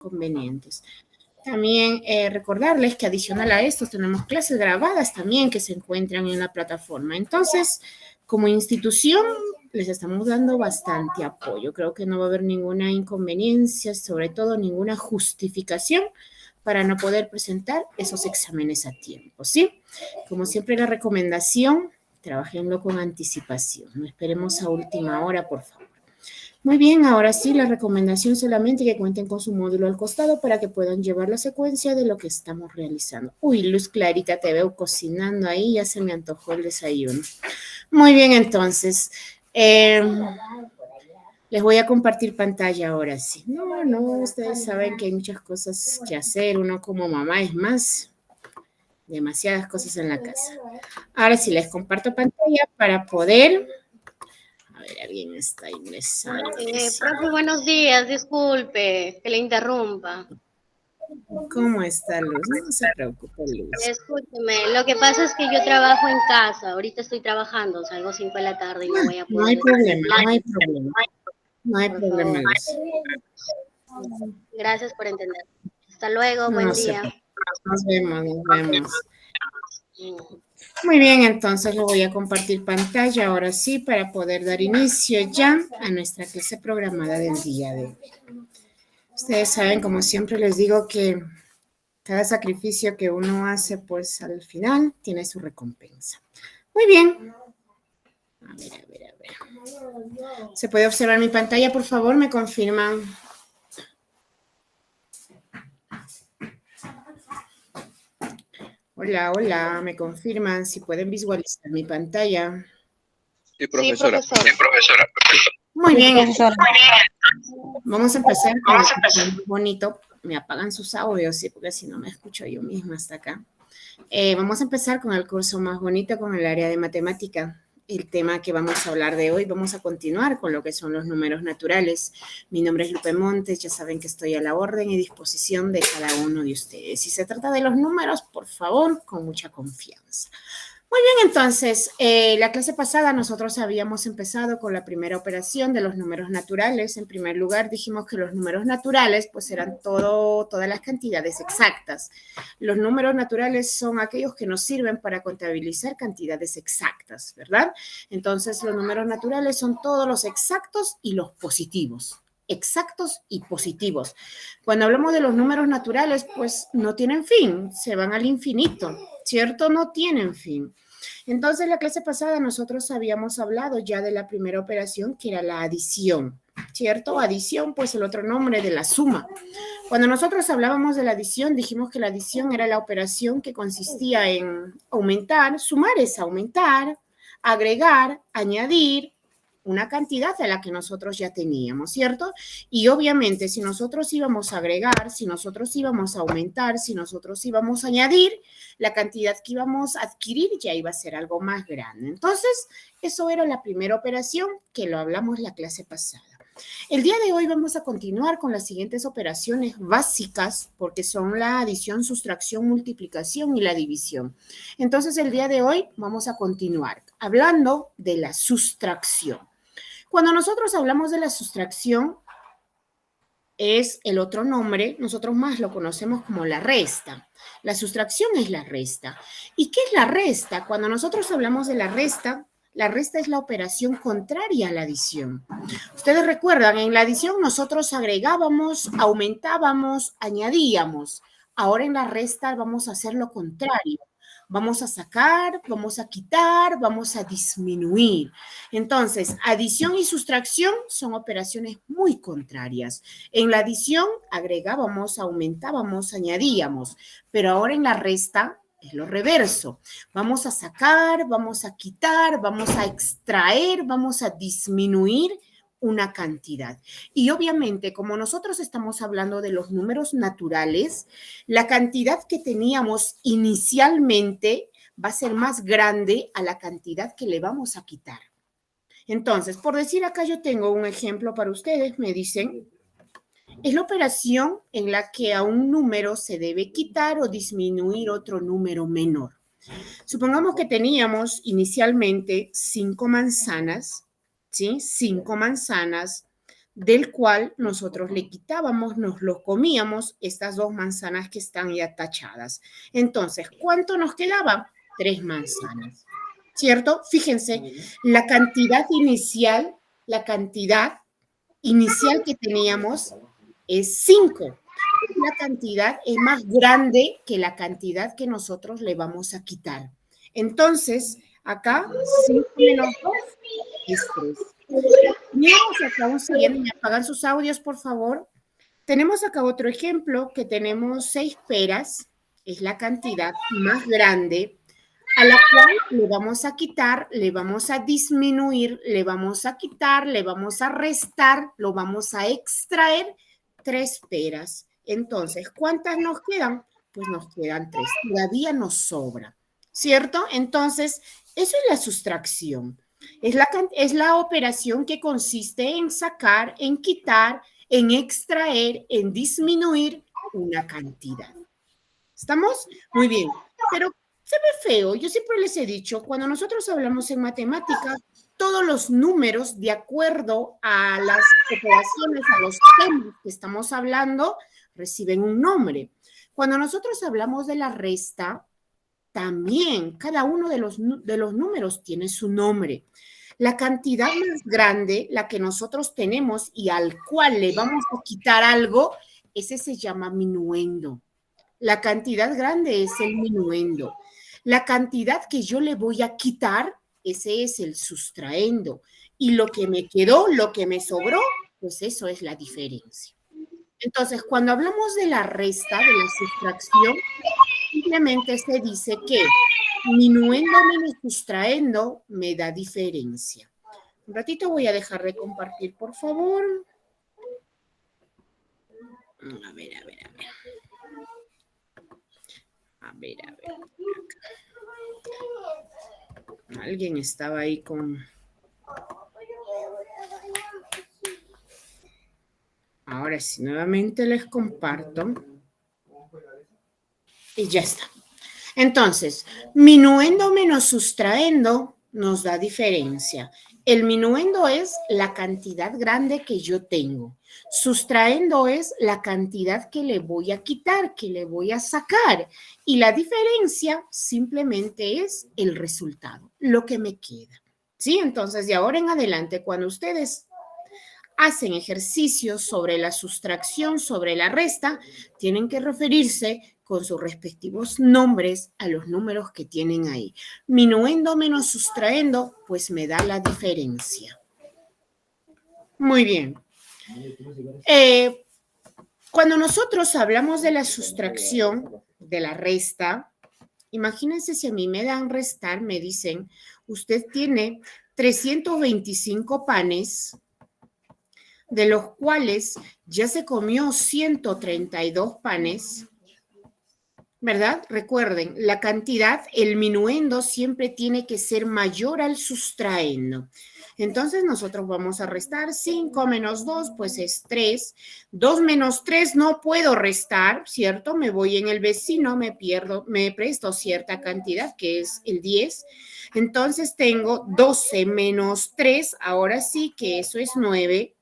convenientes. También recordarles que adicional a esto tenemos clases grabadas también que se encuentran en la plataforma. Entonces, como institución, les estamos dando bastante apoyo. Creo que no va a haber ninguna inconveniencia, sobre todo ninguna justificación para no poder presentar esos exámenes a tiempo, ¿sí? Como siempre, la recomendación, trabajenlo con anticipación. No esperemos a última hora, por favor. Muy bien, ahora sí, la recomendación solamente que cuenten con su módulo al costado para que puedan llevar la secuencia de lo que estamos realizando. Uy, Luz Clarita, te veo cocinando ahí, ya se me antojó el desayuno. Muy bien, entonces, les voy a compartir pantalla ahora sí. No, ustedes saben que hay muchas cosas que hacer, uno como mamá es más, demasiadas cosas en la casa. Ahora sí, les comparto pantalla para poder... A ver, alguien está ingresando. Profe, buenos días, disculpe que le interrumpa. ¿Cómo está, Luz? No se preocupe, Luz. Escúcheme, lo que pasa es que yo trabajo en casa, ahorita estoy trabajando, salgo 5 de la tarde y no voy a poder... No hay problema, no hay problema. No hay problema, Luz. Gracias por entender. Hasta luego, buen día. Nos vemos, nos vemos. Muy bien, entonces lo voy a compartir pantalla ahora sí para poder dar inicio ya a nuestra clase programada del día de hoy. Ustedes saben, como siempre les digo, que cada sacrificio que uno hace, pues al final tiene su recompensa. Muy bien. A ver. ¿Se puede observar mi pantalla, por favor? ¿Me confirman? Hola, ¿me confirman si pueden visualizar mi pantalla? Sí, profesora. Sí, profesora. Muy bien, profesora. Vamos a empezar con el curso más bonito. Me apagan sus audios, sí, porque si no me escucho yo misma hasta acá. Vamos a empezar con el curso más bonito, con el área de matemática. El tema que vamos a hablar de hoy, vamos a continuar con lo que son los números naturales. Mi nombre es Lupe Montes, ya saben que estoy a la orden y disposición de cada uno de ustedes. Si se trata de los números, por favor, con mucha confianza. Muy bien, entonces, la clase pasada nosotros habíamos empezado con la primera operación de los números naturales. En primer lugar, dijimos que los números naturales pues eran todas las cantidades exactas. Los números naturales son aquellos que nos sirven para contabilizar cantidades exactas, ¿verdad? Entonces, los números naturales son todos los exactos y los positivos. Exactos y positivos. Cuando hablamos de los números naturales, pues no tienen fin, se van al infinito, ¿cierto? No tienen fin. Entonces, la clase pasada nosotros habíamos hablado ya de la primera operación, que era la adición, ¿cierto? Adición, pues el otro nombre de la suma. Cuando nosotros hablábamos de la adición, dijimos que la adición era la operación que consistía en aumentar, sumar es aumentar, agregar, añadir una cantidad a la que nosotros ya teníamos, ¿cierto? Y obviamente si nosotros íbamos a agregar, si nosotros íbamos a aumentar, si nosotros íbamos a añadir, la cantidad que íbamos a adquirir ya iba a ser algo más grande. Entonces, eso era la primera operación que lo hablamos la clase pasada. El día de hoy vamos a continuar con las siguientes operaciones básicas porque son la adición, sustracción, multiplicación y la división. Entonces, el día de hoy vamos a continuar hablando de la sustracción. Cuando nosotros hablamos de la sustracción, es el otro nombre, nosotros más lo conocemos como la resta. La sustracción es la resta. ¿Y qué es la resta? Cuando nosotros hablamos de la resta es la operación contraria a la adición. Ustedes recuerdan, en la adición nosotros agregábamos, aumentábamos, añadíamos. Ahora en la resta vamos a hacer lo contrario. Vamos a sacar, vamos a quitar, vamos a disminuir. Entonces, adición y sustracción son operaciones muy contrarias. En la adición agregábamos, aumentábamos, añadíamos, pero ahora en la resta es lo reverso. Vamos a sacar, vamos a quitar, vamos a extraer, vamos a disminuir una cantidad. Y obviamente, como nosotros estamos hablando de los números naturales, la cantidad que teníamos inicialmente va a ser más grande a la cantidad que le vamos a quitar. Entonces, por decir acá yo tengo un ejemplo para ustedes, me dicen, es la operación en la que a un número se debe quitar o disminuir otro número menor. Supongamos que teníamos inicialmente 5 manzanas, ¿sí? 5 manzanas del cual nosotros le quitábamos, nos lo comíamos, estas 2 manzanas que están ya tachadas. Entonces, ¿cuánto nos quedaba? 3 manzanas, ¿cierto? Fíjense, la cantidad inicial que teníamos es 5. La cantidad es más grande que la cantidad que nosotros le vamos a quitar. Entonces, acá 5 menos 2 es 3. Miramos acá un siguiente, me apagan sus audios, por favor. Tenemos acá otro ejemplo que tenemos 6 peras, es la cantidad más grande, a la cual le vamos a quitar, le vamos a disminuir, le vamos a quitar, le vamos a restar, lo vamos a extraer 3 peras. Entonces, ¿cuántas nos quedan? Pues nos quedan 3, todavía nos sobra, ¿cierto? Entonces, eso es la sustracción. Es la operación que consiste en sacar, en quitar, en extraer, en disminuir una cantidad. ¿Estamos? Muy bien. Pero se ve feo. Yo siempre les he dicho, cuando nosotros hablamos en matemáticas, todos los números, de acuerdo a las operaciones, a los temas que estamos hablando, reciben un nombre. Cuando nosotros hablamos de la resta, también cada uno de los números tiene su nombre. La cantidad más grande, la que nosotros tenemos y al cual le vamos a quitar algo, ese se llama minuendo. La cantidad grande es el minuendo. La cantidad que yo le voy a quitar, ese es el sustraendo. Y lo que me quedó, lo que me sobró, pues eso es la diferencia. Entonces, cuando hablamos de la resta, de la sustracción, simplemente se dice que minuendo menos sustraendo me da diferencia. Un ratito voy a dejar de compartir, por favor. A ver. Alguien estaba ahí con... Ahora sí, nuevamente les comparto. Y ya está. Entonces, minuendo menos sustraendo nos da diferencia. El minuendo es la cantidad grande que yo tengo. Sustraendo es la cantidad que le voy a quitar, que le voy a sacar. Y la diferencia simplemente es el resultado, lo que me queda. ¿Sí? Entonces, de ahora en adelante, cuando ustedes hacen ejercicios sobre la sustracción, sobre la resta, tienen que referirse con sus respectivos nombres a los números que tienen ahí. Minuendo menos sustraendo, pues me da la diferencia. Muy bien. Cuando nosotros hablamos de la sustracción, de la resta, imagínense si a mí me dan restar, me dicen, usted tiene 325 panes, de los cuales ya se comió 132 panes, ¿verdad? Recuerden, la cantidad, el minuendo siempre tiene que ser mayor al sustraendo. Entonces nosotros vamos a restar 5 menos 2, pues es 3. 2 menos 3 no puedo restar, ¿cierto? Me voy en el vecino, me presto cierta cantidad, que es el 10. Entonces tengo 12 menos 3, ahora sí que eso es 9.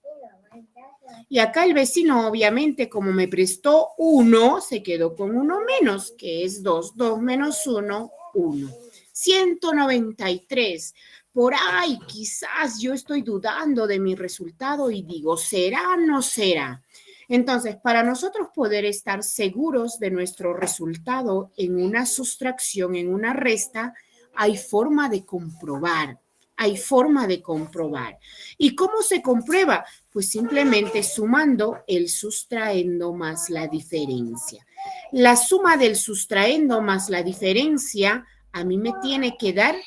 Y acá el vecino, obviamente, como me prestó 1, se quedó con 1 menos, que es 2. 2 menos 1, 1. 193. Por ahí, quizás yo estoy dudando de mi resultado y digo, ¿será o no será? Entonces, para nosotros poder estar seguros de nuestro resultado en una sustracción, en una resta, hay forma de comprobar. Hay forma de comprobar. ¿Y cómo se comprueba? Pues simplemente sumando el sustraendo más la diferencia. La suma del sustraendo más la diferencia a mí me tiene que dar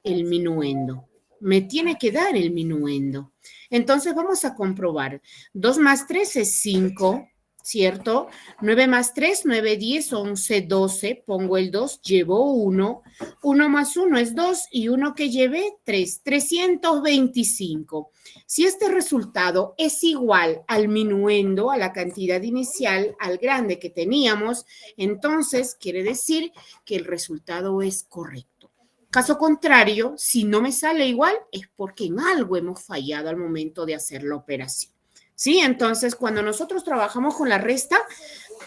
el minuendo. Me tiene que dar el minuendo. Entonces vamos a comprobar. 2 más 3 es 5, ¿cierto? 9 más 3, 9, 10, 11, 12. Pongo el 2, llevo 1. 1 más 1 es 2 y 1 que llevé, 3. 325. Si este resultado es igual al minuendo, a la cantidad inicial, al grande que teníamos, entonces quiere decir que el resultado es correcto. Caso contrario, si no me sale igual, es porque en algo hemos fallado al momento de hacer la operación. ¿Sí? Entonces, cuando nosotros trabajamos con la resta,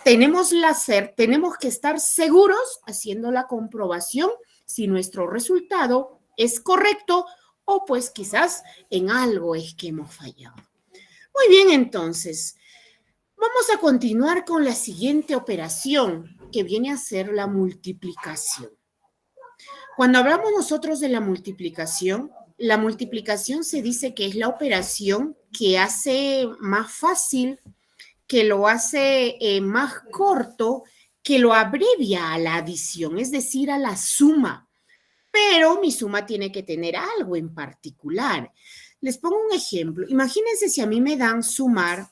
tenemos que estar seguros haciendo la comprobación si nuestro resultado es correcto o pues quizás en algo es que hemos fallado. Muy bien, entonces, vamos a continuar con la siguiente operación, que viene a ser la multiplicación. Cuando hablamos nosotros de la multiplicación se dice que es la operación que hace más fácil, que lo hace más corto, que lo abrevia a la adición, es decir, a la suma. Pero mi suma tiene que tener algo en particular. Les pongo un ejemplo. Imagínense si a mí me dan sumar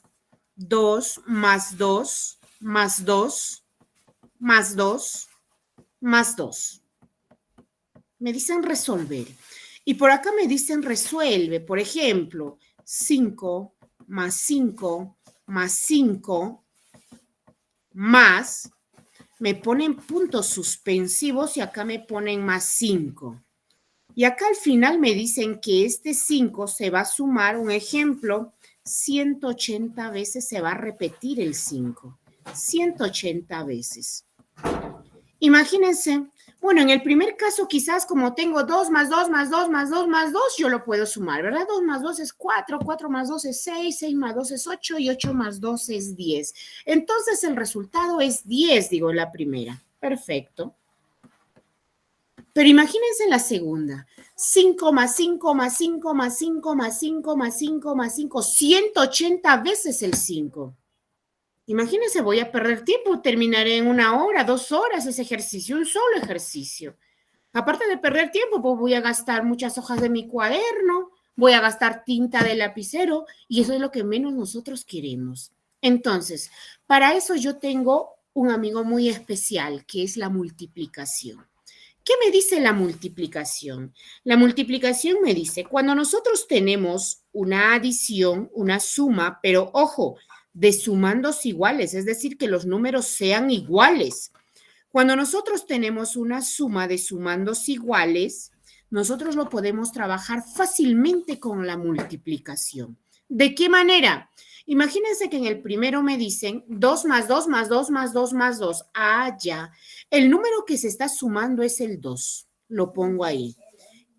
2 más 2 más 2 más 2 más 2. Me dicen resolver. Y por acá me dicen resuelve. Por ejemplo, 5 más 5 más 5 más, me ponen puntos suspensivos y acá me ponen más 5. Y acá al final me dicen que este 5 se va a sumar, un ejemplo, 180 veces se va a repetir el 5. 180 veces. Imagínense, bueno, en el primer caso quizás como tengo 2 más 2 más 2 más 2 más 2, yo lo puedo sumar, ¿verdad? 2 más 2 es 4, 4 más 2 es 6, 6 más 2 es 8 y 8 más 2 es 10. Entonces el resultado es 10, digo, en la primera. Perfecto. Pero imagínense la segunda. 5 más 5 más 5 más 5 más 5 más 5 más 5, 180 veces el 5. Imagínense, voy a perder tiempo, terminaré en 1 hora, 2 horas ese ejercicio, un solo ejercicio. Aparte de perder tiempo, pues voy a gastar muchas hojas de mi cuaderno, voy a gastar tinta de lapicero y eso es lo que menos nosotros queremos. Entonces, para eso yo tengo un amigo muy especial, que es la multiplicación. ¿Qué me dice la multiplicación? La multiplicación me dice, cuando nosotros tenemos una adición, una suma, pero ojo, de sumandos iguales, es decir, que los números sean iguales. Cuando nosotros tenemos una suma de sumandos iguales, nosotros lo podemos trabajar fácilmente con la multiplicación. ¿De qué manera? Imagínense que en el primero me dicen 2 más 2 más 2 más 2 más 2. Ah, ya. El número que se está sumando es el 2. Lo pongo ahí.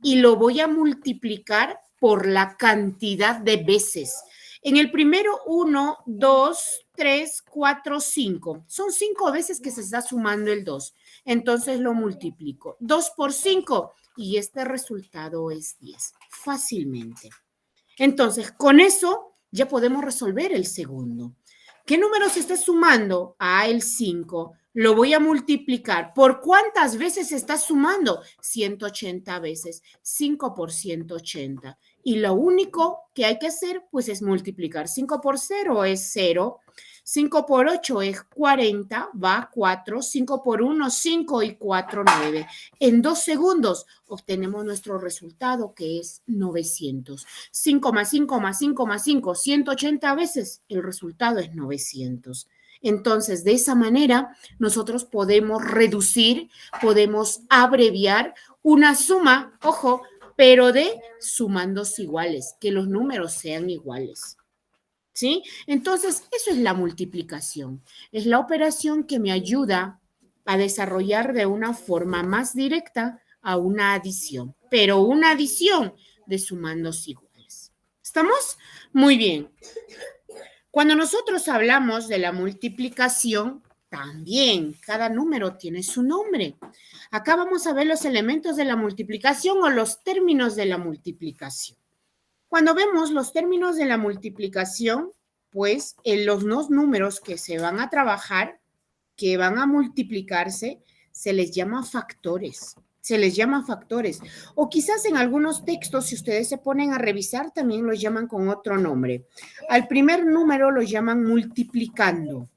Y lo voy a multiplicar por la cantidad de veces. En el primero, 1, 2, 3, 4, 5. Son 5 veces que se está sumando el 2. Entonces lo multiplico. 2 por 5 y este resultado es 10. Fácilmente. Entonces, con eso ya podemos resolver el segundo. ¿Qué número se está sumando? El 5. Lo voy a multiplicar. ¿Por cuántas veces se está sumando? 180 veces. 5 por 180. Y lo único que hay que hacer, pues, es multiplicar. 5 por 0 es 0. 5 por 8 es 40, va 4. 5 por 1, 5 y 4, 9. En 2 segundos obtenemos nuestro resultado, que es 900. 5 más 5 más 5 más 5, 180 veces, el resultado es 900. Entonces, de esa manera, nosotros podemos reducir, podemos abreviar una suma, ojo, pero de sumandos iguales, que los números sean iguales. ¿Sí? Entonces, eso es la multiplicación. Es la operación que me ayuda a desarrollar de una forma más directa a una adición, pero una adición de sumandos iguales. ¿Estamos? Muy bien. Cuando nosotros hablamos de la multiplicación, también cada número tiene su nombre. Acá vamos a ver los elementos de la multiplicación o los términos de la multiplicación. Cuando vemos los términos de la multiplicación, pues en los dos números que se van a trabajar, que van a multiplicarse, se les llama factores. Se les llama factores. O quizás en algunos textos, si ustedes se ponen a revisar, también los llaman con otro nombre. Al primer número lo llaman multiplicando.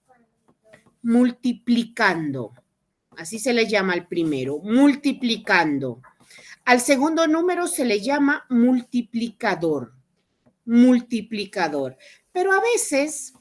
Multiplicando. Así se le llama al primero, multiplicando. Al segundo número se le llama multiplicador. Multiplicador. Pero a veces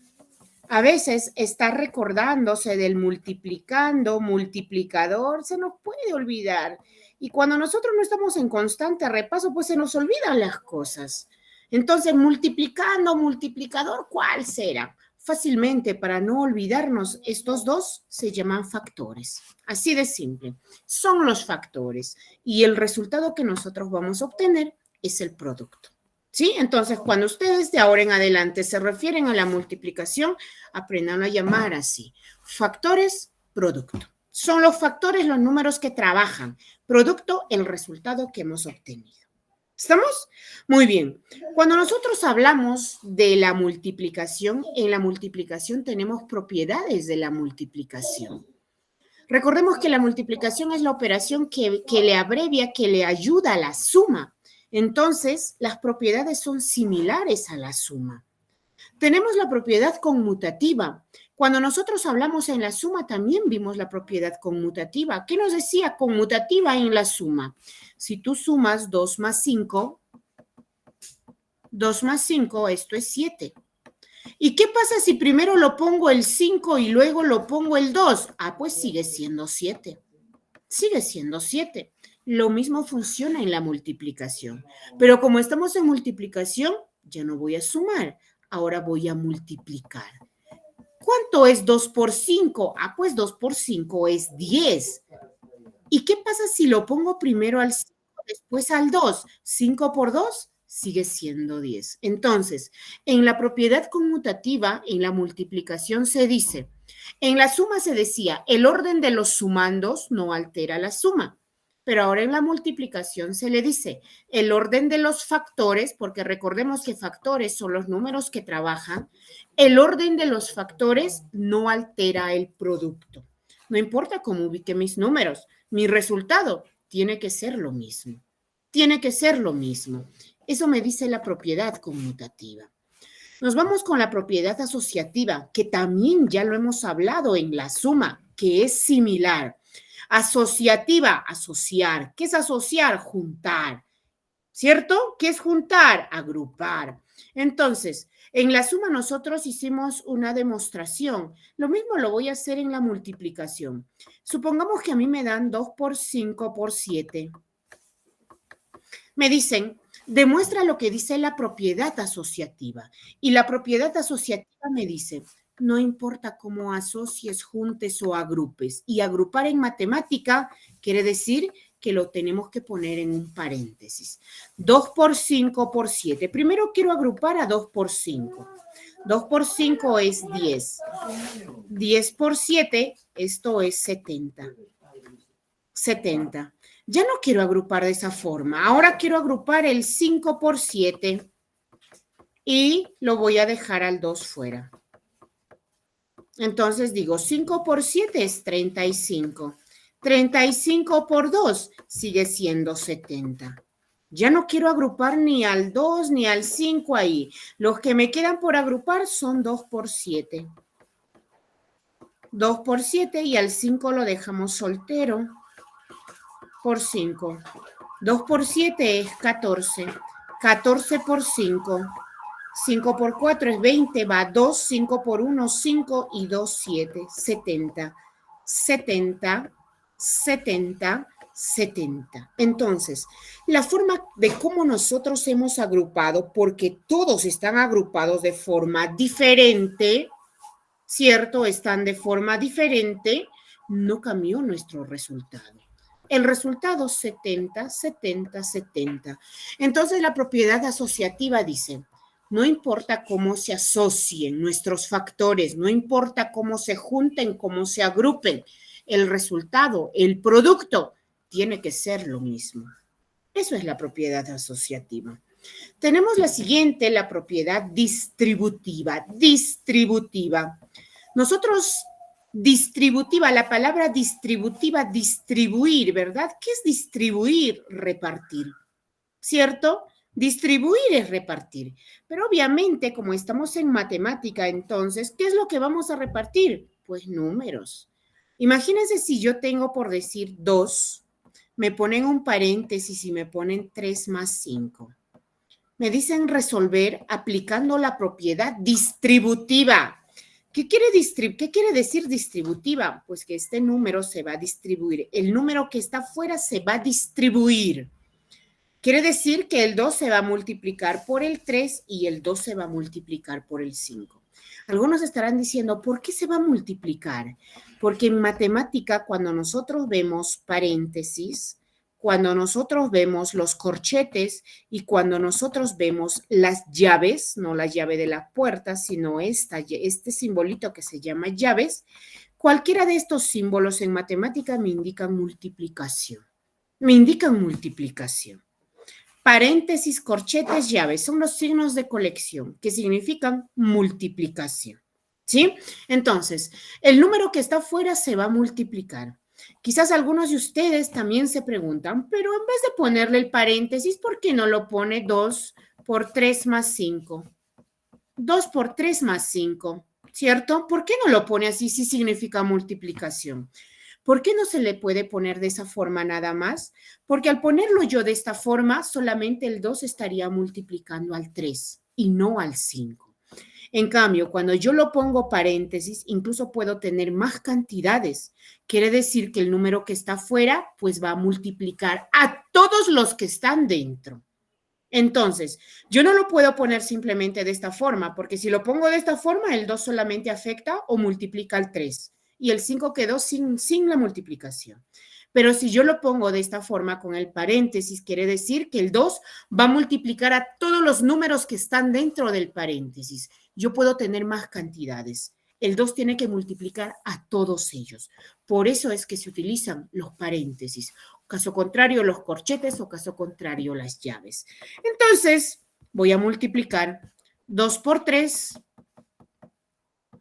está recordándose del multiplicando, multiplicador, se nos puede olvidar. Y cuando nosotros no estamos en constante repaso, pues se nos olvidan las cosas. Entonces, multiplicando, multiplicador, ¿cuál será? Fácilmente, para no olvidarnos, estos dos se llaman factores. Así de simple. Son los factores. Y el resultado que nosotros vamos a obtener es el producto. ¿Sí? Entonces, cuando ustedes de ahora en adelante se refieren a la multiplicación, aprendan a llamar así. Factores, producto. Son los factores los números que trabajan. Producto, el resultado que hemos obtenido. ¿Estamos? Muy bien. Cuando nosotros hablamos de la multiplicación, en la multiplicación tenemos propiedades de la multiplicación. Recordemos que la multiplicación es la operación que le abrevia, que le ayuda a la suma. Entonces, las propiedades son similares a la suma. Tenemos la propiedad conmutativa. Cuando nosotros hablamos en la suma, también vimos la propiedad conmutativa. ¿Qué nos decía conmutativa en la suma? Si tú sumas 2 más 5, 2 más 5, esto es 7. ¿Y qué pasa si primero lo pongo el 5 y luego lo pongo el 2? Ah, pues sigue siendo 7. Sigue siendo 7. Lo mismo funciona en la multiplicación. Pero como estamos en multiplicación, ya no voy a sumar. Ahora voy a multiplicar. ¿Cuánto es 2 por 5? Ah, pues 2 por 5 es 10. ¿Y qué pasa si lo pongo primero al 5, después al 2? 5 por 2 sigue siendo 10. Entonces, en la propiedad conmutativa, en la multiplicación se dice, en la suma se decía, el orden de los sumandos no altera la suma. Pero ahora en la multiplicación se le dice el orden de los factores, porque recordemos que factores son los números que trabajan, el orden de los factores no altera el producto. No importa cómo ubique mis números, mi resultado tiene que ser lo mismo. Tiene que ser lo mismo. Eso me dice la propiedad conmutativa. Nos vamos con la propiedad asociativa, que también ya lo hemos hablado en la suma, que es similar. Asociativa, asociar. ¿Qué es asociar? Juntar. ¿Cierto? ¿Qué es juntar? Agrupar. Entonces, en la suma nosotros hicimos una demostración. Lo mismo lo voy a hacer en la multiplicación. Supongamos que a mí me dan 2 por 5 por 7. Me dicen, demuestra lo que dice la propiedad asociativa. Y la propiedad asociativa me dice, no importa cómo asocies, juntes o agrupes. Y agrupar en matemática quiere decir que lo tenemos que poner en un paréntesis. 2 por 5 por 7. Primero quiero agrupar a 2 por 5. 2 por 5 es 10. 10 por 7, esto es 70. 70. Ya no quiero agrupar de esa forma. Ahora quiero agrupar el 5 por 7 y lo voy a dejar al 2 fuera. Entonces digo, 5 por 7 es 35. 35 por 2 sigue siendo 70. Ya no quiero agrupar ni al 2 ni al 5 ahí. Los que me quedan por agrupar son 2 por 7. 2 por 7 y al 5 lo dejamos soltero. Por 5. 2 por 7 es 14. 14 por 5. 5 por 4 es 20, va 2, 5 por 1, 5 y 2, 7, 70. 70, 70, 70. Entonces, la forma de cómo nosotros hemos agrupado, porque todos están agrupados de forma diferente, ¿cierto? Están de forma diferente, no cambió nuestro resultado. El resultado 70, 70, 70. Entonces, la propiedad asociativa dice, no importa cómo se asocien nuestros factores, no importa cómo se junten, cómo se agrupen, el resultado, el producto, tiene que ser lo mismo. Eso es la propiedad asociativa. Tenemos la siguiente, la propiedad distributiva. Distributiva. Nosotros, distributiva, la palabra distributiva, distribuir, ¿verdad? ¿Qué es distribuir? Repartir, ¿cierto? Distribuir es repartir, pero obviamente como estamos en matemática, entonces, ¿qué es lo que vamos a repartir? Pues números. Imagínense si yo tengo por decir 2, me ponen un paréntesis y me ponen 3 más 5. Me dicen resolver aplicando la propiedad distributiva. ¿Qué quiere decir distributiva? Pues que este número se va a distribuir. El número que está afuera se va a distribuir. Quiere decir que el 2 se va a multiplicar por el 3 y el 2 se va a multiplicar por el 5. Algunos estarán diciendo, ¿por qué se va a multiplicar? Porque en matemática, cuando nosotros vemos paréntesis, cuando nosotros vemos los corchetes y cuando nosotros vemos las llaves, no la llave de la puerta, sino este simbolito que se llama llaves, cualquiera de estos símbolos en matemática me indican multiplicación. Me indican multiplicación. Paréntesis, corchetes, llaves, son los signos de colección que significan multiplicación, ¿sí? Entonces, el número que está afuera se va a multiplicar. Quizás algunos de ustedes también se preguntan, pero en vez de ponerle el paréntesis, ¿por qué no lo pone 2 por 3 más 5? 2 por 3 más 5, ¿cierto? ¿Por qué no lo pone así si significa multiplicación? ¿Por qué no se le puede poner de esa forma nada más? Porque al ponerlo yo de esta forma, solamente el 2 estaría multiplicando al 3 y no al 5. En cambio, cuando yo lo pongo paréntesis, incluso puedo tener más cantidades. Quiere decir que el número que está afuera, pues va a multiplicar a todos los que están dentro. Entonces, yo no lo puedo poner simplemente de esta forma, porque si lo pongo de esta forma, el 2 solamente afecta o multiplica al 3 y el 5 quedó sin la multiplicación. Pero si yo lo pongo de esta forma con el paréntesis, quiere decir que el 2 va a multiplicar a todos los números que están dentro del paréntesis. Yo puedo tener más cantidades. El 2 tiene que multiplicar a todos ellos. Por eso es que se utilizan los paréntesis. Caso contrario, los corchetes o caso contrario, las llaves. Entonces, voy a multiplicar 2 por 3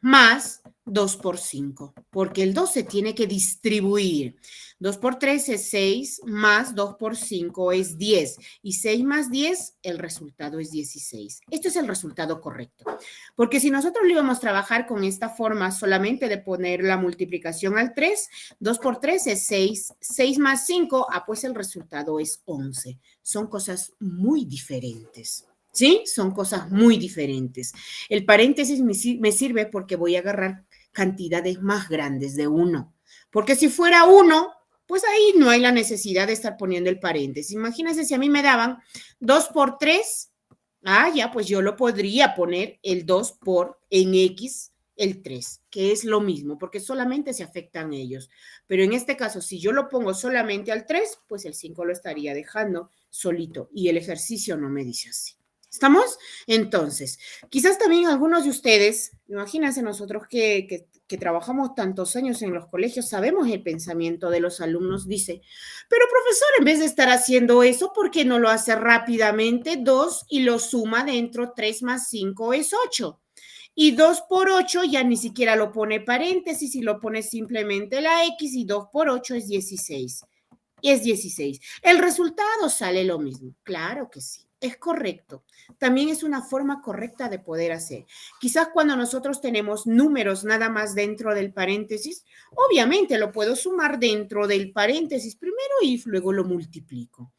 más 2 por 5, porque el 2 se tiene que distribuir. 2 por 3 es 6, más 2 por 5 es 10, y 6 más 10, el resultado es 16. Esto es el resultado correcto, porque si nosotros lo íbamos a trabajar con esta forma solamente de poner la multiplicación al 3, 2 por 3 es 6, 6 más 5, pues el resultado es 11. Son cosas muy diferentes. ¿Sí? Son cosas muy diferentes. El paréntesis me sirve porque voy a agarrar cantidades más grandes de 1. Porque si fuera 1, pues ahí no hay la necesidad de estar poniendo el paréntesis. Imagínense si a mí me daban 2 por 3, ya, pues yo lo podría poner el 2 por en X el 3, que es lo mismo, porque solamente se afectan ellos. Pero en este caso, si yo lo pongo solamente al 3, pues el 5 lo estaría dejando solito y el ejercicio no me dice así. ¿Estamos? Entonces, quizás también algunos de ustedes, imagínense nosotros que trabajamos tantos años en los colegios, sabemos el pensamiento de los alumnos, dice, pero profesor, en vez de estar haciendo eso, ¿por qué no lo hace rápidamente? 2 y lo suma dentro, 3 más 5 es 8. Y 2 por 8 ya ni siquiera lo pone paréntesis y lo pone simplemente la X y 2 por 8 es 16. Y es 16. El resultado sale lo mismo. Claro que sí. Es correcto. También es una forma correcta de poder hacer. Quizás cuando nosotros tenemos números nada más dentro del paréntesis, obviamente lo puedo sumar dentro del paréntesis primero y luego lo multiplico.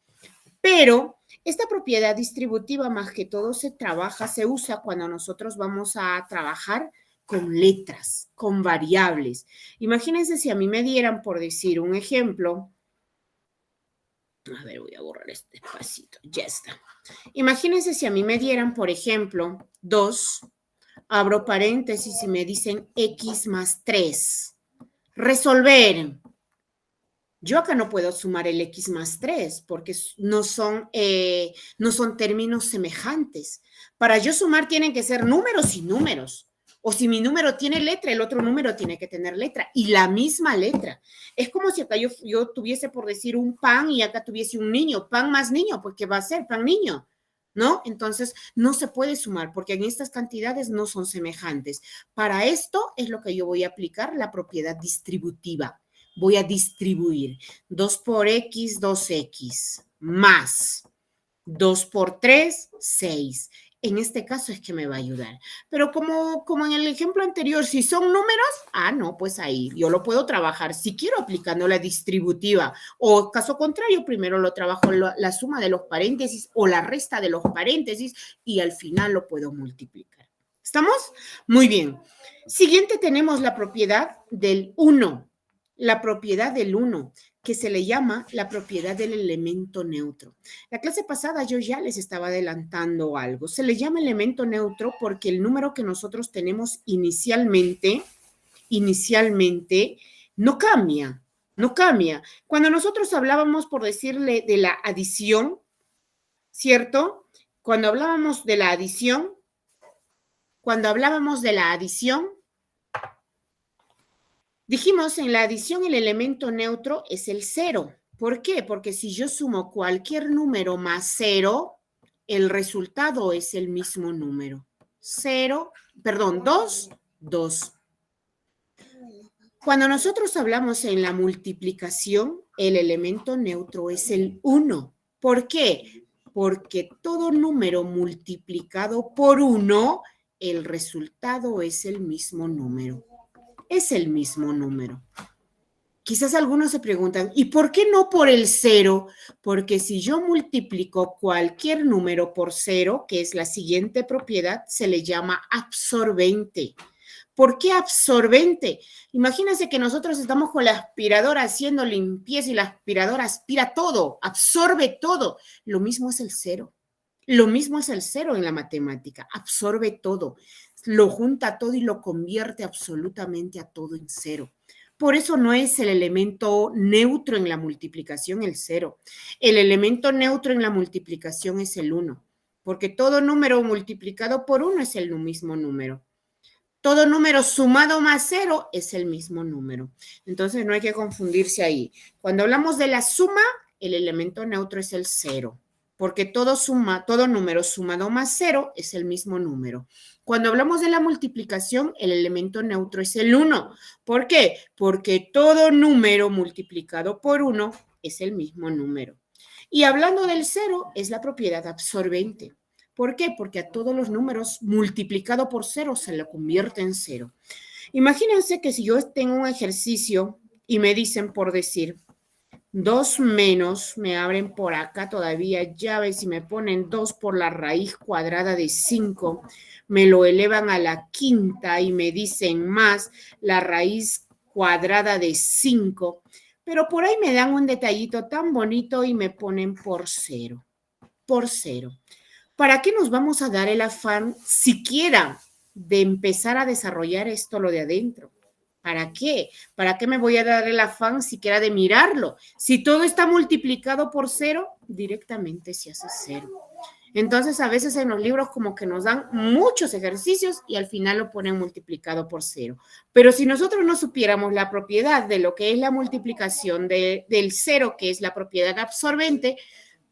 Pero esta propiedad distributiva más que todo se usa cuando nosotros vamos a trabajar con letras, con variables. Imagínense si a mí me dieran, por decir un ejemplo, a ver, voy a borrar este espacito. Ya está. Imagínense si a mí me dieran, por ejemplo, 2, abro paréntesis y me dicen X más 3. Resolver. Yo acá no puedo sumar el X más 3 porque no son términos semejantes. Para yo sumar tienen que ser números y números. O si mi número tiene letra, el otro número tiene que tener letra y la misma letra. Es como si acá yo tuviese, por decir, un pan y acá tuviese un niño. Pan más niño, pues ¿qué va a ser? Pan niño, ¿no? Entonces, no se puede sumar porque en estas cantidades no son semejantes. Para esto es lo que yo voy a aplicar, la propiedad distributiva. Voy a distribuir 2 por X, 2X, más 2 por 3, 6. En este caso es que me va a ayudar. Pero como en el ejemplo anterior, si son números, no, pues ahí yo lo puedo trabajar. Si quiero aplicando la distributiva o caso contrario, primero lo trabajo la suma de los paréntesis o la resta de los paréntesis y al final lo puedo multiplicar. ¿Estamos? Muy bien. Siguiente tenemos la propiedad del 1. La propiedad del 1. que se le llama la propiedad del elemento neutro. La clase pasada yo ya les estaba adelantando algo. Se le llama elemento neutro porque el número que nosotros tenemos inicialmente no cambia, no cambia. Cuando nosotros hablábamos, por decirle, de la adición, ¿cierto? Cuando hablábamos de la adición, dijimos en la adición el elemento neutro es el 0. ¿Por qué? Porque si yo sumo cualquier número más 0, el resultado es el mismo número. 2, 2. Cuando nosotros hablamos en la multiplicación, el elemento neutro es el 1. ¿Por qué? Porque todo número multiplicado por 1, el resultado es el mismo número. Es el mismo número. Quizás algunos se preguntan, ¿y por qué no por el 0? Porque si yo multiplico cualquier número por 0, que es la siguiente propiedad, se le llama absorbente. ¿Por qué absorbente? Imagínense que nosotros estamos con la aspiradora haciendo limpieza y la aspiradora aspira todo, absorbe todo. Lo mismo es el 0. Lo mismo es el 0 en la matemática, absorbe todo, lo junta todo y lo convierte absolutamente a todo en 0. Por eso no es el elemento neutro en la multiplicación el 0. El elemento neutro en la multiplicación es el 1, porque todo número multiplicado por 1 es el mismo número. Todo número sumado más 0 es el mismo número. Entonces no hay que confundirse ahí. Cuando hablamos de la suma, el elemento neutro es el 0. Porque todo número sumado más 0 es el mismo número. Cuando hablamos de la multiplicación, el elemento neutro es el 1. ¿Por qué? Porque todo número multiplicado por 1 es el mismo número. Y hablando del 0, es la propiedad absorbente. ¿Por qué? Porque a todos los números multiplicado por 0 se lo convierte en 0. Imagínense que si yo tengo un ejercicio y me dicen, por decir, 2 menos, me abren por acá todavía llaves y me ponen 2 por la raíz cuadrada de 5, me lo elevan a la quinta y me dicen más la raíz cuadrada de 5, pero por ahí me dan un detallito tan bonito y me ponen por 0, por 0. ¿Para qué nos vamos a dar el afán siquiera de empezar a desarrollar esto, lo de adentro? ¿Para qué? ¿Para qué me voy a dar el afán siquiera de mirarlo? Si todo está multiplicado por 0, directamente se hace 0. Entonces, a veces en los libros como que nos dan muchos ejercicios y al final lo ponen multiplicado por 0. Pero si nosotros no supiéramos la propiedad de lo que es la multiplicación del 0, que es la propiedad absorbente,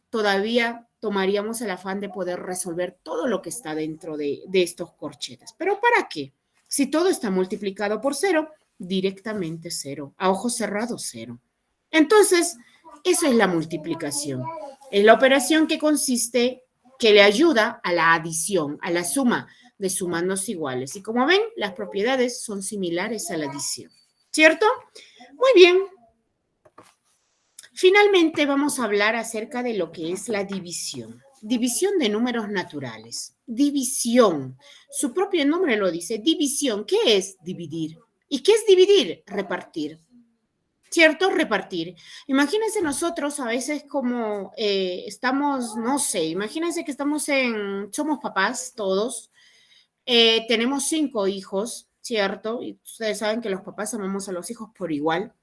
todavía tomaríamos el afán de poder resolver todo lo que está dentro de estos corchetes. ¿Pero para qué? Si todo está multiplicado por 0, directamente 0. A ojos cerrados, 0. Entonces, eso es la multiplicación. Es la operación que consiste, que le ayuda a la adición, a la suma de sumandos iguales. Y como ven, las propiedades son similares a la adición. ¿Cierto? Muy bien. Finalmente vamos a hablar acerca de lo que es la división. División de números naturales. División. Su propio nombre lo dice. División. ¿Qué es dividir? ¿Y qué es dividir? Repartir. ¿Cierto? Repartir. Imagínense nosotros a veces como estamos, no sé, imagínense que somos papás todos, tenemos 5 hijos, ¿cierto? Y ustedes saben que los papás amamos a los hijos por igual.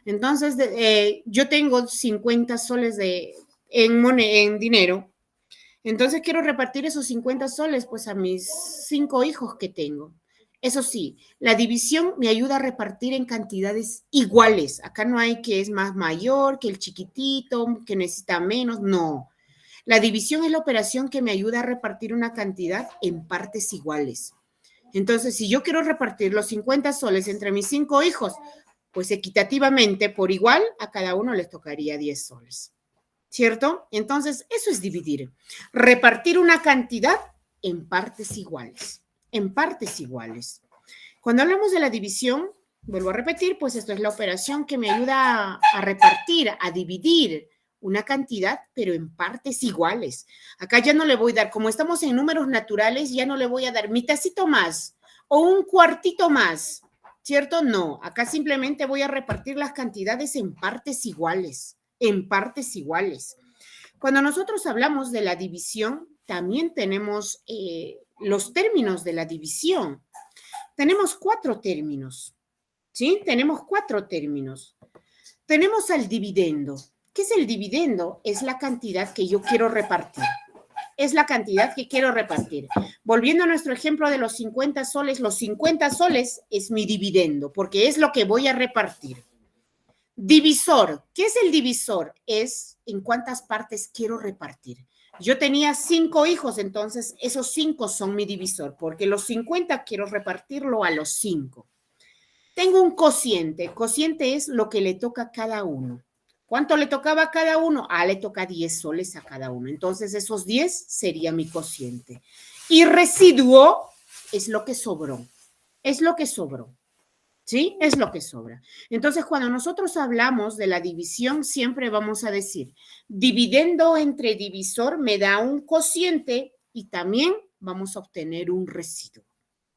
Entonces, yo tengo 50 soles en dinero. Entonces, quiero repartir esos 50 soles pues a mis 5 hijos que tengo. Eso sí, la división me ayuda a repartir en cantidades iguales. Acá no hay que es más mayor, que el chiquitito, que necesita menos. No. La división es la operación que me ayuda a repartir una cantidad en partes iguales. Entonces, si yo quiero repartir los 50 soles entre mis 5 hijos, pues equitativamente, por igual, a cada uno les tocaría 10 soles, ¿cierto? Entonces, eso es dividir. Repartir una cantidad en partes iguales, en partes iguales. Cuando hablamos de la división, vuelvo a repetir, pues esto es la operación que me ayuda a repartir, a dividir una cantidad, pero en partes iguales. Acá ya no le voy a dar, como estamos en números naturales, ya no le voy a dar mitacito más o un cuartito más, ¿cierto? No, acá simplemente voy a repartir las cantidades en partes iguales, en partes iguales. Cuando nosotros hablamos de la división, también tenemos los términos de la división. Tenemos 4 términos, ¿sí? Tenemos 4 términos. Tenemos al dividendo. ¿Qué es el dividendo? Es la cantidad que yo quiero repartir. Es la cantidad que quiero repartir. Volviendo a nuestro ejemplo de los 50 soles, los 50 soles es mi dividendo, porque es lo que voy a repartir. Divisor. ¿Qué es el divisor? Es en cuántas partes quiero repartir. Yo tenía 5 hijos, entonces esos 5 son mi divisor, porque los 50 quiero repartirlo a los 5. Tengo un cociente. Cociente es lo que le toca a cada uno. ¿Cuánto le tocaba a cada uno? Le toca 10 soles a cada uno. Entonces, esos 10 sería mi cociente. Y residuo es lo que sobró. Es lo que sobró. ¿Sí? Es lo que sobra. Entonces, cuando nosotros hablamos de la división, siempre vamos a decir, dividendo entre divisor me da un cociente y también vamos a obtener un residuo.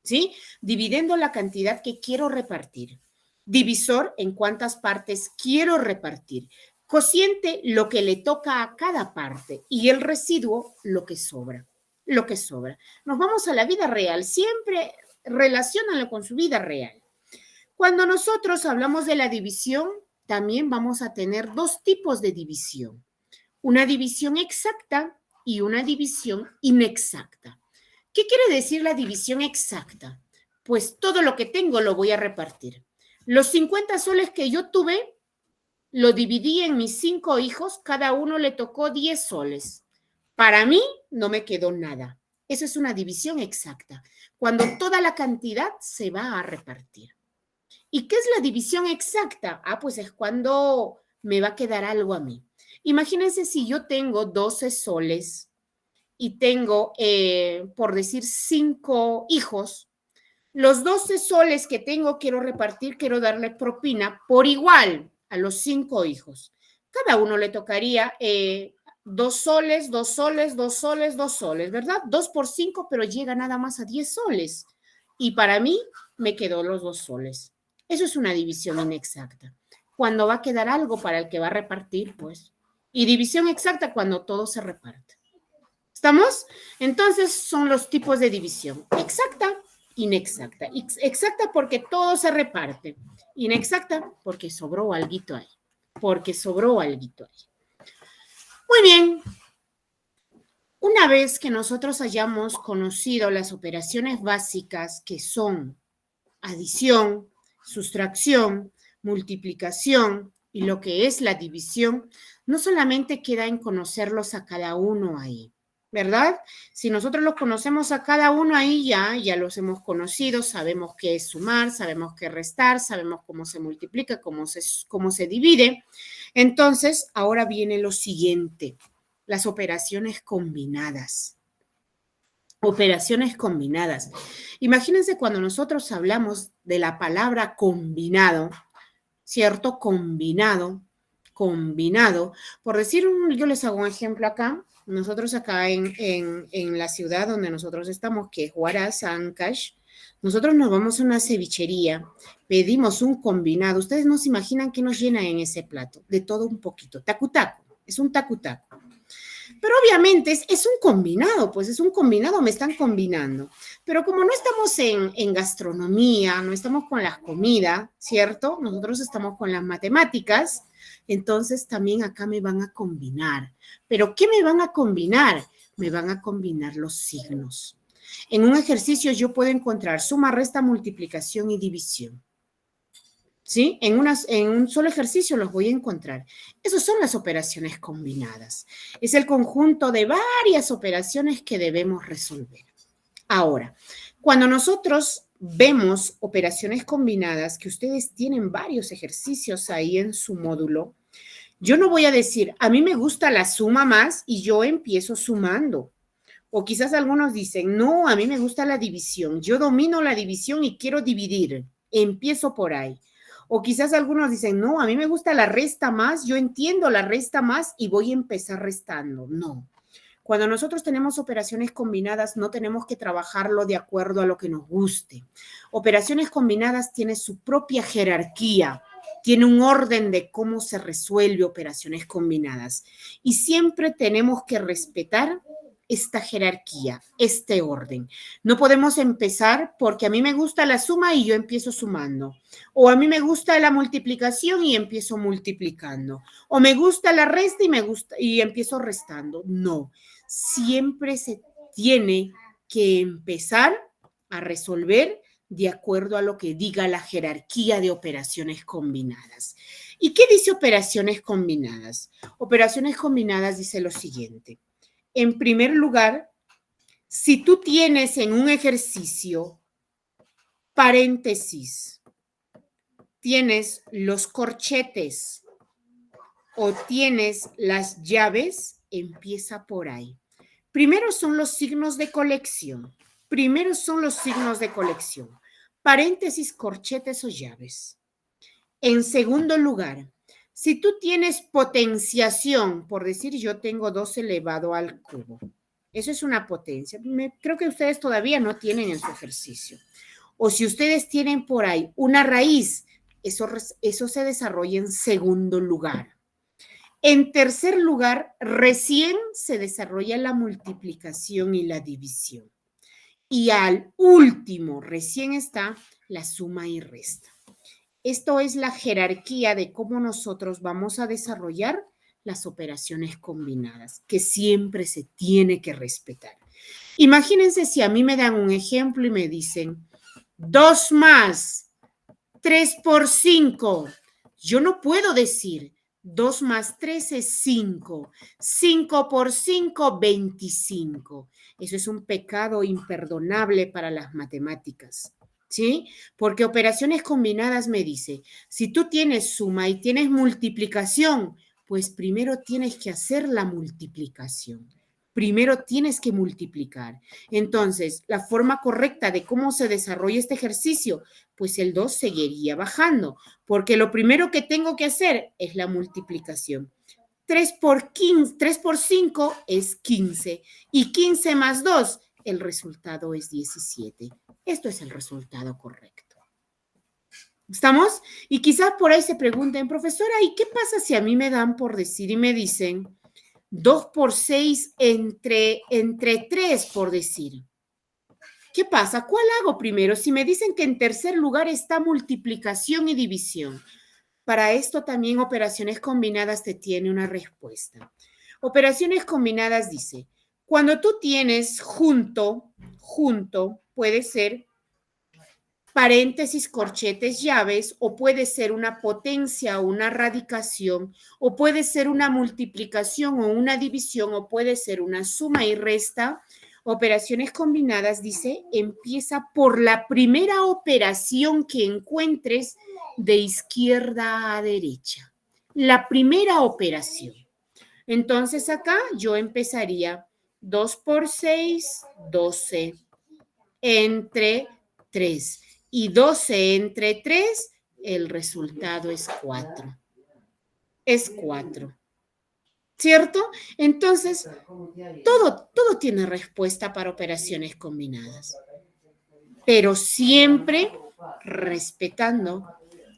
¿Sí? Dividiendo la cantidad que quiero repartir. Divisor, en cuántas partes quiero repartir. Cociente, lo que le toca a cada parte. Y el residuo, lo que sobra. Lo que sobra. Nos vamos a la vida real. Siempre relaciónalo con su vida real. Cuando nosotros hablamos de la división, también vamos a tener 2 tipos de división. Una división exacta y una división inexacta. ¿Qué quiere decir la división exacta? Pues todo lo que tengo lo voy a repartir. Los 50 soles que yo tuve, lo dividí en mis 5 hijos, cada uno le tocó 10 soles. Para mí no me quedó nada. Eso es una división exacta, cuando toda la cantidad se va a repartir. ¿Y qué es la división exacta? Pues es cuando me va a quedar algo a mí. Imagínense si yo tengo 12 soles y tengo, por decir, 5 hijos, los 12 soles que tengo quiero repartir, quiero darle propina por igual a los 5 hijos. Cada uno le tocaría 2 soles, 2 soles, 2 soles, 2 soles, ¿verdad? 2 por 5, pero llega nada más a 10 soles. Y para mí me quedó los 2 soles. Eso es una división inexacta. Cuando va a quedar algo para el que va a repartir, pues. Y división exacta cuando todo se reparte. ¿Estamos? Entonces son los tipos de división. Exacta, inexacta. Exacta porque todo se reparte. Inexacta porque sobró alguito ahí. Porque sobró alguito ahí. Muy bien. Una vez que nosotros hayamos conocido las operaciones básicas que son adición, sustracción, multiplicación y lo que es la división, no solamente queda en conocerlos a cada uno ahí, ¿verdad? Si nosotros los conocemos a cada uno ahí, ya los hemos conocido, sabemos qué es sumar, sabemos qué restar, sabemos cómo se multiplica, cómo se divide. Entonces, ahora viene lo siguiente, las operaciones combinadas. Operaciones combinadas. Imagínense cuando nosotros hablamos de la palabra combinado, ¿cierto? Combinado. Por decir, yo les hago un ejemplo acá. Nosotros acá en la ciudad donde nosotros estamos, que es Huaraz, Ancash, nosotros nos vamos a una cevichería, pedimos un combinado. Ustedes no se imaginan qué nos llena en ese plato. De todo un poquito. Tacu-tacu. Es un tacu-tacu. Pero obviamente es un combinado, pues es un combinado, me están combinando. Pero como no estamos en gastronomía, no estamos con las comidas, ¿cierto? Nosotros estamos con las matemáticas, entonces también acá me van a combinar. ¿Pero qué me van a combinar? Me van a combinar los signos. En un ejercicio yo puedo encontrar suma, resta, multiplicación y división. ¿Sí? En un solo ejercicio los voy a encontrar. Esas son las operaciones combinadas. Es el conjunto de varias operaciones que debemos resolver. Ahora, cuando nosotros vemos operaciones combinadas, que ustedes tienen varios ejercicios ahí en su módulo, yo no voy a decir, a mí me gusta la suma más y yo empiezo sumando. O quizás algunos dicen, no, a mí me gusta la división. Yo domino la división y quiero dividir. Empiezo por ahí. O quizás algunos dicen, no, a mí me gusta la resta más, yo entiendo la resta más y voy a empezar restando. No. Cuando nosotros tenemos operaciones combinadas, no tenemos que trabajarlo de acuerdo a lo que nos guste. Operaciones combinadas tienen su propia jerarquía, tiene un orden de cómo se resuelve operaciones combinadas. Y siempre tenemos que respetar esta jerarquía, este orden. No podemos empezar porque a mí me gusta la suma y yo empiezo sumando. O a mí me gusta la multiplicación y empiezo multiplicando. O me gusta la resta y empiezo restando. No, siempre se tiene que empezar a resolver de acuerdo a lo que diga la jerarquía de operaciones combinadas. ¿Y qué dice operaciones combinadas? Operaciones combinadas dice lo siguiente. En primer lugar, si tú tienes en un ejercicio paréntesis, tienes los corchetes o tienes las llaves, empieza por ahí. Primero son los signos de colección. Paréntesis, corchetes o llaves. En segundo lugar, si tú tienes potenciación, por decir yo tengo 2 elevado al cubo, eso es una potencia. Creo que ustedes todavía no tienen en su ejercicio. O si ustedes tienen por ahí una raíz, eso se desarrolla en segundo lugar. En tercer lugar, recién se desarrolla la multiplicación y la división. Y al último, recién está la suma y resta. Esto es la jerarquía de cómo nosotros vamos a desarrollar las operaciones combinadas, que siempre se tiene que respetar. Imagínense si a mí me dan un ejemplo y me dicen 2 más 3 por 5. Yo no puedo decir 2 más 3 es 5. 5 por 5, 25. Eso es un pecado imperdonable para las matemáticas. ¿Sí? Porque operaciones combinadas me dice, si tú tienes suma y tienes multiplicación, pues primero tienes que hacer la multiplicación. Primero tienes que multiplicar. Entonces, la forma correcta de cómo se desarrolla este ejercicio, pues el 2 seguiría bajando, porque lo primero que tengo que hacer es la multiplicación. 3 por 5 es 15 y 15 más 2, el resultado es 17. Esto es el resultado correcto. ¿Estamos? Y quizás por ahí se pregunten, profesora, ¿y qué pasa si a mí me dan por decir y me dicen 2 por 6 entre 3 por decir? ¿Qué pasa? ¿Cuál hago primero? Si me dicen que en tercer lugar está multiplicación y división. Para esto también operaciones combinadas te tiene una respuesta. Operaciones combinadas dice, cuando tú tienes junto, puede ser paréntesis, corchetes, llaves, o puede ser una potencia o una radicación, o puede ser una multiplicación o una división, o puede ser una suma y resta. Operaciones combinadas, dice, empieza por la primera operación que encuentres de izquierda a derecha. La primera operación. Entonces acá yo empezaría 2 por 6, 12, entre 3. Y 12 entre 3, el resultado es 4. Es 4. ¿Cierto? Entonces, todo tiene respuesta para operaciones combinadas, pero siempre respetando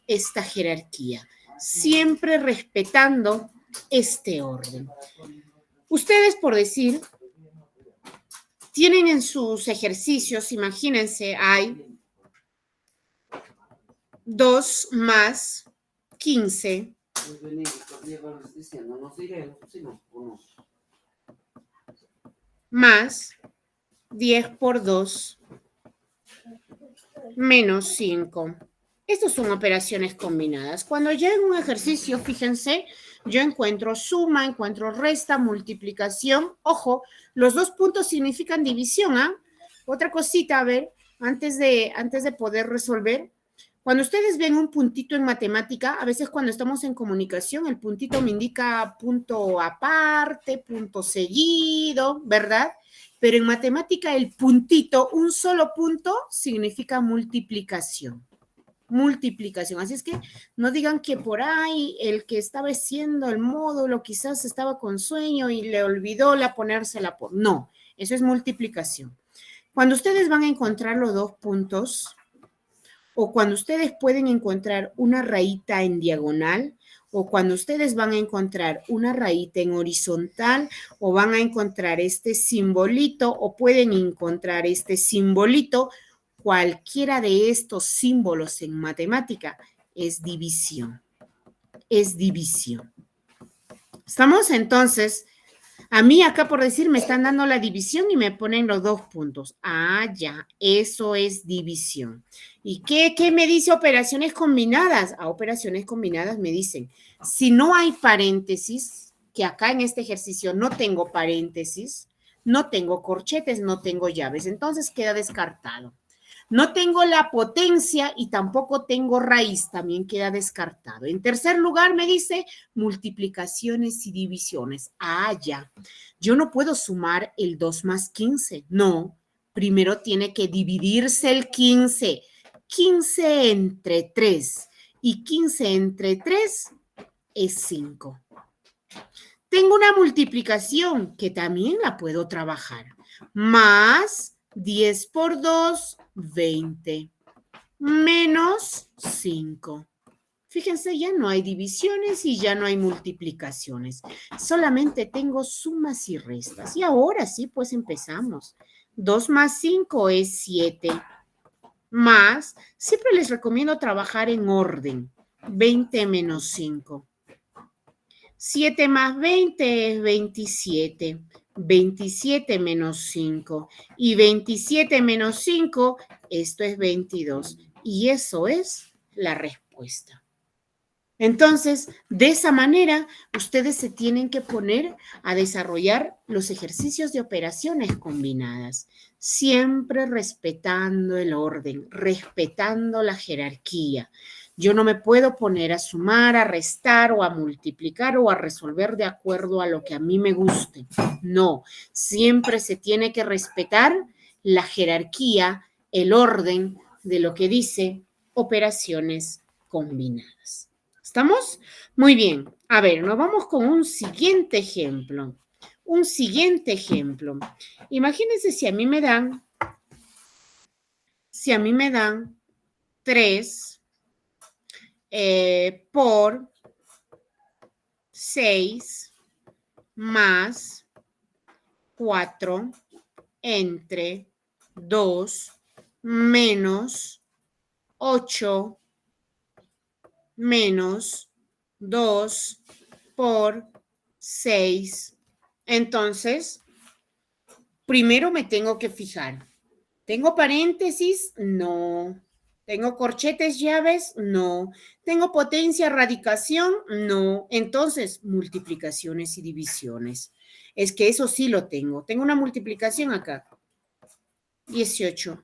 esta jerarquía, siempre respetando este orden. Ustedes, por decir, tienen en sus ejercicios, imagínense, hay 2 más 15 más 10 por 2 menos 5. Estas son operaciones combinadas. Cuando ya en un ejercicio, fíjense, yo encuentro suma, encuentro resta, multiplicación. Ojo, los 2 puntos significan división, ¿ah? Otra cosita, a ver, antes de poder resolver. Cuando ustedes ven un puntito en matemática, a veces cuando estamos en comunicación, el puntito me indica punto aparte, punto seguido, ¿verdad? Pero en matemática el puntito, un solo punto, significa multiplicación. multiplicación. Así es que no digan que por ahí el que estaba haciendo el módulo quizás estaba con sueño y le olvidó ponérsela por... No, eso es multiplicación. Cuando ustedes van a encontrar los dos puntos o cuando ustedes pueden encontrar una rayita en diagonal o cuando ustedes van a encontrar una rayita en horizontal o van a encontrar este simbolito o pueden encontrar este simbolito, cualquiera de estos símbolos en matemática es división. Es división. ¿Estamos? Entonces, a mí acá por decir me están dando la división y me ponen los dos puntos. Ah, ya, eso es división. ¿Y qué me dice operaciones combinadas? A operaciones combinadas me dicen, si no hay paréntesis, que acá en este ejercicio no tengo paréntesis, no tengo corchetes, no tengo llaves, entonces queda descartado. No tengo la potencia y tampoco tengo raíz, también queda descartado. En tercer lugar me dice multiplicaciones y divisiones. Ah, ya. Yo no puedo sumar el 2 más 15. No, primero tiene que dividirse el 15. 15 entre 3 y 15 entre 3 es 5. Tengo una multiplicación que también la puedo trabajar. Más 10 por 2, 20. Menos 5. Fíjense, ya no hay divisiones y ya no hay multiplicaciones. Solamente tengo sumas y restas. Y ahora sí, pues empezamos. 2 más 5 es 7. Más, siempre les recomiendo trabajar en orden. 20 menos 5. 7 más 20 es 27. 27 menos 5. Y 27 menos 5, esto es 22. Y eso es la respuesta. Entonces, de esa manera, ustedes se tienen que poner a desarrollar los ejercicios de operaciones combinadas, siempre respetando el orden, respetando la jerarquía. Yo no me puedo poner a sumar, a restar o a multiplicar o a resolver de acuerdo a lo que a mí me guste. No, siempre se tiene que respetar la jerarquía, el orden de lo que dice operaciones combinadas. ¿Estamos? Muy bien. A ver, nos vamos con un siguiente ejemplo. Un siguiente ejemplo. Imagínense si a mí me dan 3 por 6 más 4 entre 2 menos 8 menos 2 por 6. Entonces, primero me tengo que fijar. ¿Tengo paréntesis? No. ¿Tengo corchetes, llaves? No. ¿Tengo potencia, radicación? No. Entonces, multiplicaciones y divisiones. Es que eso sí lo tengo. Tengo una multiplicación acá. 18.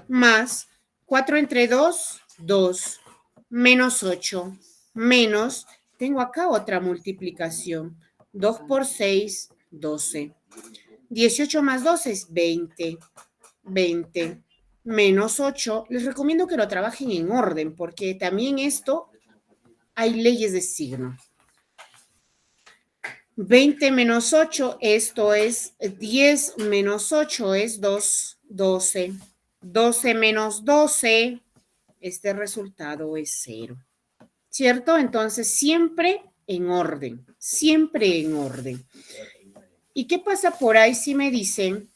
Más 4 entre 2, 2. Menos 8. Menos, tengo acá otra multiplicación. 2 por 6, 12. 18 más 12 es 20. 20 menos 8. Les recomiendo que lo trabajen en orden porque también esto hay leyes de signo. 20 menos 8, esto es 10 menos 8 es 2, 12. 12 menos 12, este resultado es 0. ¿Cierto? Entonces, siempre en orden, siempre en orden. ¿Y qué pasa por ahí si me dicen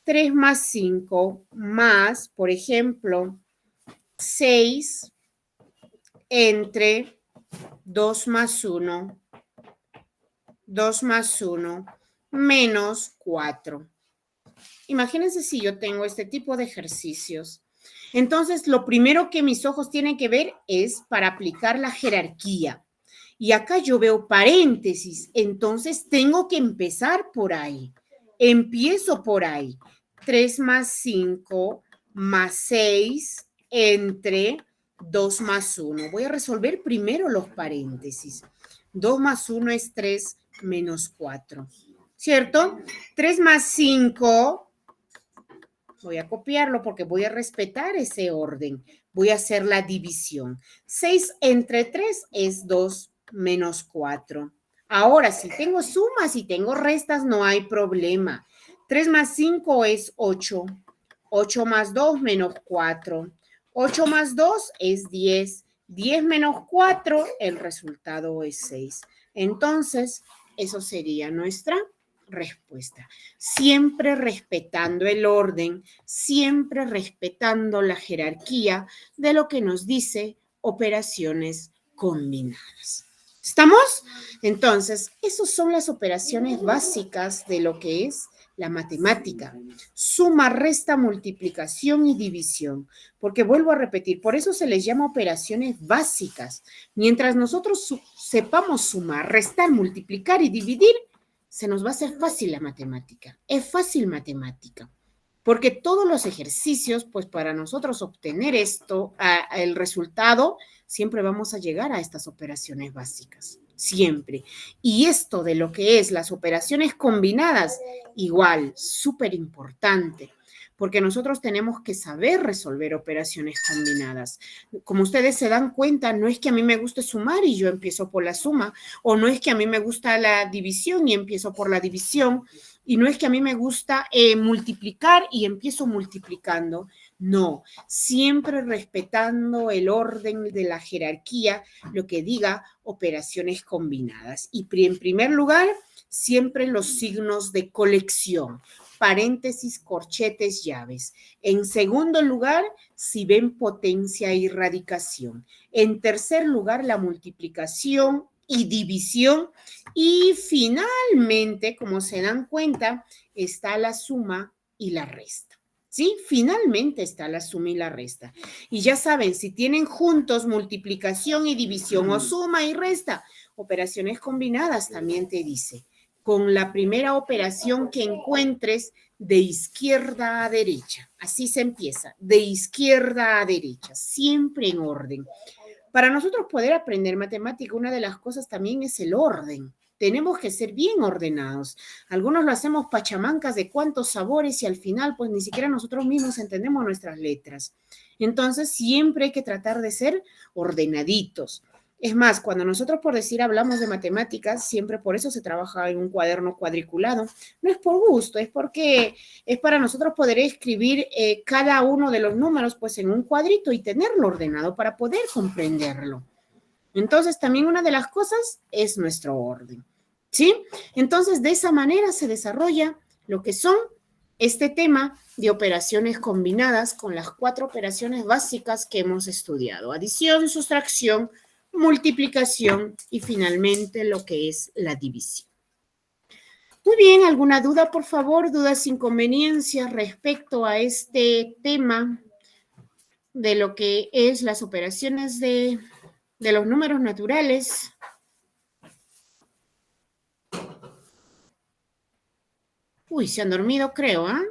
3 más 5 más, por ejemplo, 6 entre 2 más 1, 2 más 1 menos 4? Imagínense si yo tengo este tipo de ejercicios. Entonces, lo primero que mis ojos tienen que ver es para aplicar la jerarquía. Y acá yo veo paréntesis, entonces tengo que empezar por ahí. Empiezo por ahí. 3 más 5 más 6 entre 2 más 1. Voy a resolver primero los paréntesis. 2 más 1 es 3 menos 4. ¿Cierto? 3 más 5 Voy a copiarlo porque voy a respetar ese orden. Voy a hacer la división. 6 entre 3 es 2 menos 4. Ahora, si tengo sumas y tengo restas, no hay problema. 3 más 5 es 8. 8 más 2 menos 4. 8 más 2 es 10. 10 menos 4, el resultado es 6. Entonces, eso sería nuestra respuesta. Siempre respetando el orden, siempre respetando la jerarquía de lo que nos dice operaciones combinadas. ¿Estamos? Entonces, esas son las operaciones básicas de lo que es la matemática. Suma, resta, multiplicación y división. Porque vuelvo a repetir, por eso se les llama operaciones básicas. Mientras nosotros sepamos sumar, restar, multiplicar y dividir, se nos va a hacer fácil la matemática. Es fácil matemática. Porque todos los ejercicios, pues para nosotros obtener esto, el resultado, siempre vamos a llegar a estas operaciones básicas. Siempre. Y esto de lo que es las operaciones combinadas, igual, súper importante. Porque nosotros tenemos que saber resolver operaciones combinadas. Como ustedes se dan cuenta, no es que a mí me guste sumar y yo empiezo por la suma, o no es que a mí me gusta la división y empiezo por la división, y no es que a mí me gusta multiplicar y empiezo multiplicando. No, siempre respetando el orden de la jerarquía, lo que diga operaciones combinadas. Y en primer lugar, siempre los signos de colección. Paréntesis, corchetes, llaves. En segundo lugar, si ven potencia y radicación. En tercer lugar, la multiplicación y división. Y finalmente, como se dan cuenta, está la suma y la resta. ¿Sí? Finalmente está la suma y la resta. Y ya saben, si tienen juntos multiplicación y división o suma y resta, operaciones combinadas también te dice. Con la primera operación que encuentres de izquierda a derecha. Así se empieza, de izquierda a derecha, siempre en orden. Para nosotros poder aprender matemática, una de las cosas también es el orden. Tenemos que ser bien ordenados. Algunos lo hacemos pachamancas de cuántos sabores y al final pues ni siquiera nosotros mismos entendemos nuestras letras. Entonces siempre hay que tratar de ser ordenaditos. Es más, cuando nosotros, por decir, hablamos de matemáticas, siempre por eso se trabaja en un cuaderno cuadriculado. No es por gusto, es porque es para nosotros poder escribir cada uno de los números pues en un cuadrito y tenerlo ordenado para poder comprenderlo. Entonces, también una de las cosas es nuestro orden, ¿sí? Entonces, de esa manera se desarrolla lo que son este tema de operaciones combinadas con las 4 operaciones básicas que hemos estudiado. Adición, sustracción, multiplicación y finalmente lo que es la división. Muy bien, ¿alguna duda, por favor? ¿Dudas, inconveniencias respecto a este tema de lo que es las operaciones de los números naturales? Uy, se han dormido, creo, ¿ah?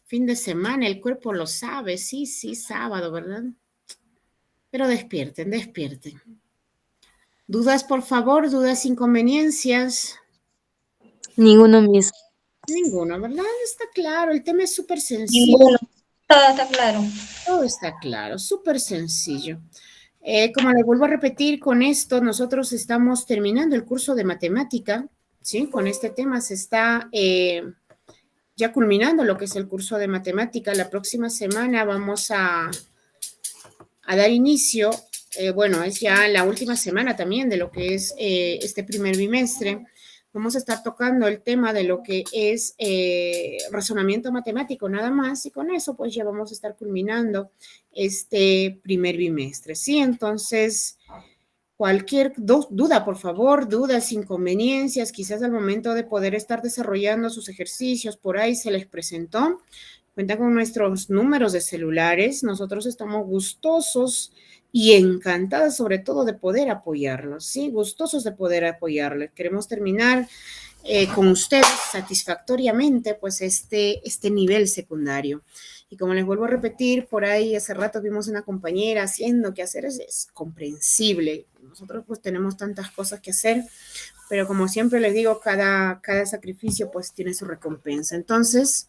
Fin de semana, el cuerpo lo sabe, sí, sábado, ¿verdad? Pero despierten, despierten. ¿Dudas, por favor? ¿Dudas, inconveniencias? Ninguno mismo. Ninguno, ¿verdad? Está claro, el tema es súper sencillo. Ninguno. Todo está claro. Todo está claro, súper sencillo. Como le vuelvo a repetir, con esto nosotros estamos terminando el curso de matemática, ¿sí? Con este tema se está ya culminando lo que es el curso de matemática. La próxima semana vamos a dar inicio, bueno, es ya la última semana también de lo que es este primer bimestre. Vamos a estar tocando el tema de lo que es razonamiento matemático nada más y con eso pues ya vamos a estar culminando este primer bimestre, ¿sí? Entonces, cualquier duda, por favor, dudas, inconveniencias, quizás al momento de poder estar desarrollando sus ejercicios, por ahí se les presentó, cuentan con nuestros números de celulares, nosotros estamos gustosos y encantadas sobre todo de poder apoyarlos, ¿sí? Gustosos de poder apoyarles. Queremos terminar con ustedes satisfactoriamente pues este nivel secundario. Y como les vuelvo a repetir, por ahí hace rato vimos una compañera haciendo que hacer, es comprensible. Nosotros pues tenemos tantas cosas que hacer, pero como siempre les digo, cada sacrificio pues tiene su recompensa. Entonces,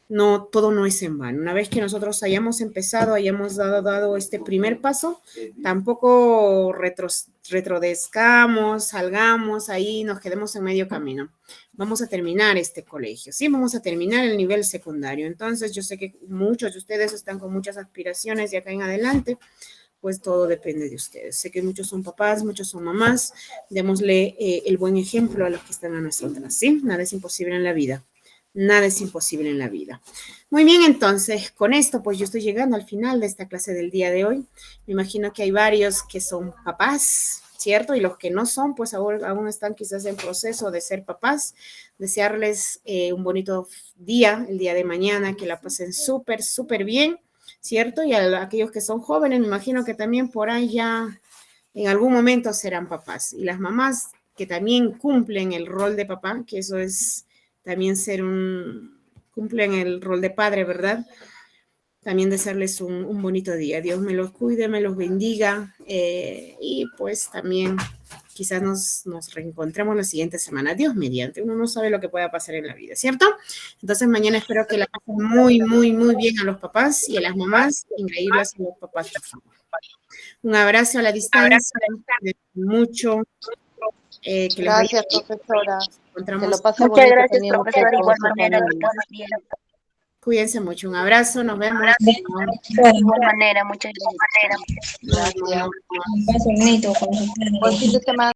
no, todo no es en vano. Una vez que nosotros hayamos empezado, hayamos dado este primer paso, tampoco retrodescamos, salgamos ahí, nos quedemos en medio camino. Vamos a terminar este colegio, ¿sí? Vamos a terminar el nivel secundario. Entonces, yo sé que muchos de ustedes están con muchas aspiraciones de acá en adelante, pues todo depende de ustedes. Sé que muchos son papás, muchos son mamás. Démosle el buen ejemplo a los que están a nuestra atrás, ¿sí? Nada es imposible en la vida. Nada es imposible en la vida. Muy bien, entonces, con esto, pues yo estoy llegando al final de esta clase del día de hoy. Me imagino que hay varios que son papás, ¿cierto? Y los que no son, pues aún están quizás en proceso de ser papás. Desearles un bonito día, el día de mañana, que la pasen súper, súper bien, ¿cierto? Y a aquellos que son jóvenes, me imagino que también por ahí ya en algún momento serán papás. Y las mamás que también cumplen el rol de papá, que eso es también cumplen el rol de padre, ¿verdad? También desearles un bonito día. Dios me los cuide, me los bendiga y pues también quizás nos reencontremos la siguiente semana. Dios mediante, uno no sabe lo que pueda pasar en la vida, ¿cierto? Entonces mañana espero que la pasen muy, muy, muy bien a los papás y a las mamás, increíbles a los papás, por favor. Un abrazo a la distancia, mucho. Gracias, profesora. Que lo pase Muchas bonito gracias, teniendo profesora. De igual con su manera, familia. Cuídense mucho. Un abrazo. Nos vemos. De igual manera, muchas gracias. Gracias. Un paso bonito con ustedes. Buen fin de semana.